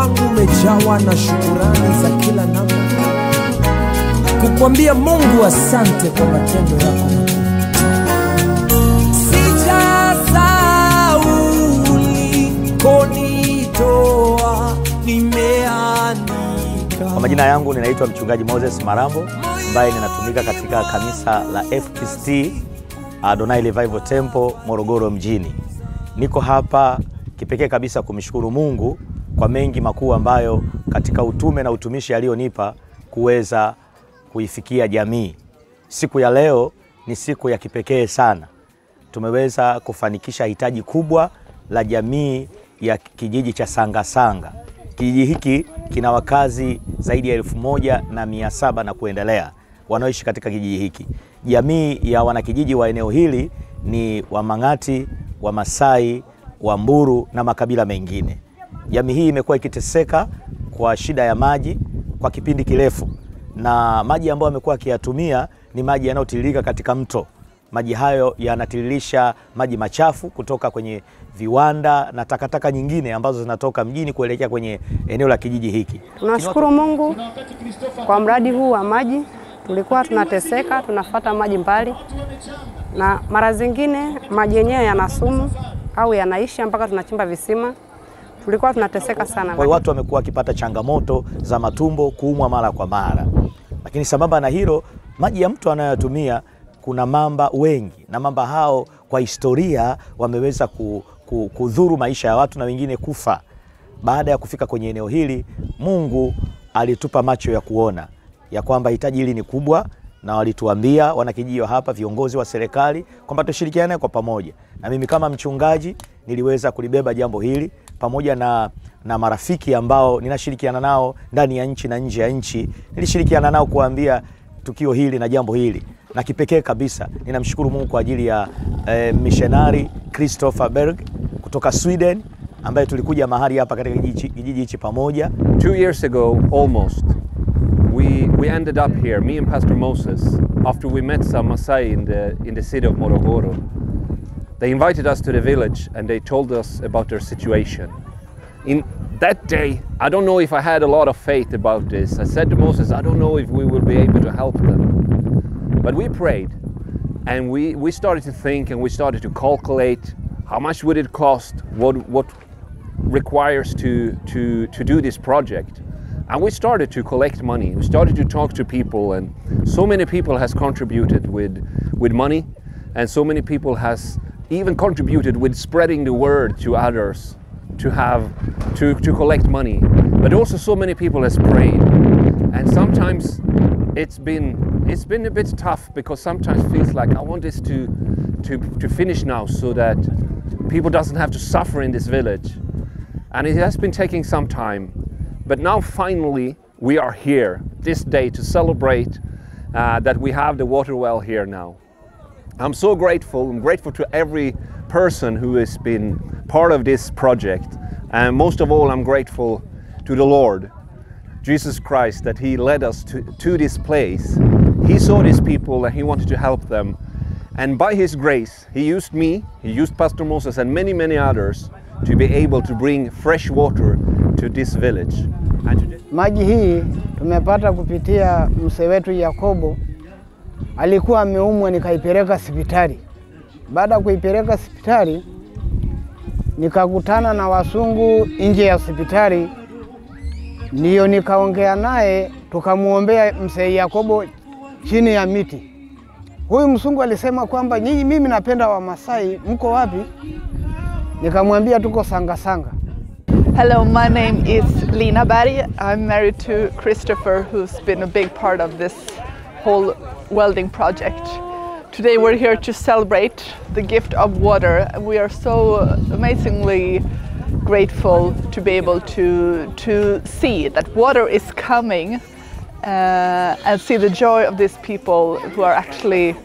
wangu umejawa na shukrani za kila namna, kukwambia Mungu asante kwa matendo yako. Sijasahau ulikonitoa, nimeandika. Kwa majina yangu ninaitwa Mchungaji Moses Marambo, ambaye ninatumika katika kanisa la FPCT Adonai Revival Temple Morogoro mjini. Niko hapa kipekee kabisa kumshukuru Mungu kwa mengi makuu ambayo katika utume na utumishi alionipa kuweza kuifikia jamii. Siku ya leo ni siku ya kipekee sana. Tumeweza kufanikisha hitaji kubwa la jamii ya kijiji cha Sangasanga. Kijiji hiki kina wakazi zaidi ya 1700 na kuendelea wanaoishi katika kijiji hiki. Jamii ya wanakijiji wa eneo hili ni Wamang'ati, Wamasai, Wamburu na makabila mengine. Jamii hii imekuwa ikiteseka kwa shida ya maji kwa kipindi kirefu, na maji ambayo wamekuwa wakiyatumia ni maji yanayotiririka katika mto. Maji hayo yanatiririsha maji machafu kutoka kwenye viwanda na takataka nyingine ambazo zinatoka mjini kuelekea kwenye eneo la kijiji hiki. Tunashukuru Mungu kwa mradi huu wa maji. Tulikuwa tunateseka, tunafuata maji mbali, na mara zingine maji yenyewe yana sumu au yanaisha mpaka tunachimba visima. Tulikuwa tunateseka sana. Kwa watu wamekuwa wakipata changamoto za matumbo, kuumwa mara kwa mara. Lakini sambamba na hilo, maji ya mto anayotumia kuna mamba wengi, na mamba hao kwa historia wameweza kudhuru maisha ya watu na wengine kufa. Baada ya kufika kwenye eneo hili, Mungu alitupa macho ya kuona ya kwamba hitaji hili ni kubwa, na walituambia wanakijiji hapa, viongozi wa serikali, kwamba tushirikiane kwa pamoja. Na mimi kama mchungaji niliweza kulibeba jambo hili pamoja na marafiki ambao ninashirikiana nao ndani ya nchi na nje ya nchi. Nilishirikiana nao kuambia tukio hili na jambo hili. Na kipekee kabisa ninamshukuru Mungu kwa ajili ya missionary Christopher Berg kutoka Sweden, ambaye tulikuja mahali hapa katika kijiji hichi pamoja. 2 years ago almost, we ended up here, me and Pastor Moses, after we met some Masai in the city of Morogoro. They invited us to the village and they told us about their situation. In that day, I don't know if I had a lot of faith about this. I said to Moses, I don't know if we will be able to help them. But we prayed, and we started to think, and we started to calculate how much would it cost, what requires to do this project. And we started to collect money. We started to talk to people, and so many people has contributed with money, and so many people has even contributed with spreading the word to others to collect money. But also so many people has prayed, and sometimes it's been a bit tough, because sometimes it feels like I want this to finish now so that people doesn't have to suffer in this village. And it has been taking some time. But now finally we are here this day to celebrate that we have the water well here now. I'm so grateful. I'm grateful to every person who has been part of this project. And most of all, I'm grateful to the Lord Jesus Christ, that He led us to this place. He saw these people and He wanted to help them. And by His grace, He used me, He used Pastor Moses and many, many others to be able to bring fresh water to this village. Maji hii tumepata kupitia mzee wetu Yakobo. Alikuwa ameumwa, nikaipeleka hospitali. Baada ya kuipeleka hospitali, nikakutana na wasungu nje ya hospitali. Ndiyo nikaongea naye, tukamuombea mzee Yakobo chini ya miti. Huyu msungu alisema kwamba mimi napenda Wamasai, mko wapi? Nikamwambia tuko Sangasanga. Hello, my name is Lina Berg. I'm married to Christopher, who's been a big part of this whole welding project. Today we're here to celebrate the gift of water. We are so amazingly grateful to be able to see that water is coming and see the joy of these people who are actually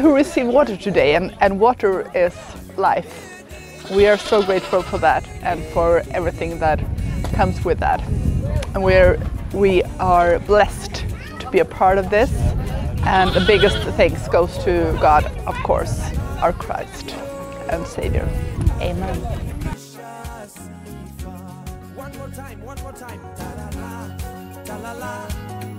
who receive water today, and water is life. We are so grateful for that and for everything that comes with that. And we are blessed to be a part of this, and the biggest thanks goes to God, of course, our Christ and Savior. Amen. time, one more time. Ta-la-la, ta-la-la.